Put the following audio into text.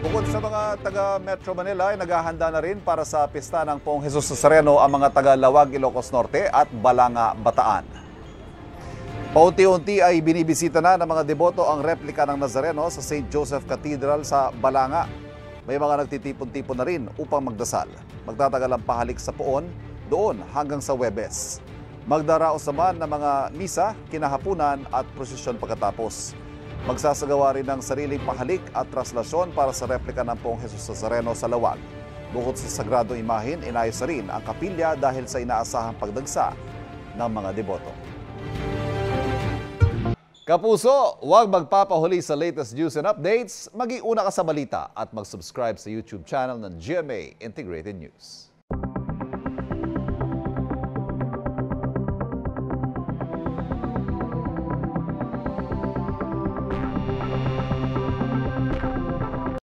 Bukod sa mga taga Metro Manila ay naghahanda na rin para sa pista ng Poong Jesus Nazareno ang mga taga Lawag, Ilocos Norte at Balanga, Bataan. Paunti-unti ay binibisita na ng mga deboto ang replika ng Nazareno sa St. Joseph Cathedral sa Balanga. May mga nagtitipon-tipon na rin upang magdasal. Magtatagal ang pahalik sa poon doon hanggang sa Huwebes. Magdaraos naman ng mga misa, kinahapunan at prosesyon pagkatapos. Magsasagawa rin ng sariling pahalik at traslasyon para sa replika ng Poong Jesus Nazareno sa Lawag. Bukod sa sagradong imahin, inayos na rin ang kapilya dahil sa inaasahang pagdagsa ng mga deboto. Kapuso, huwag magpapahuli sa latest news and updates. Maging una ka sa balita at mag-subscribe sa YouTube channel ng GMA Integrated News.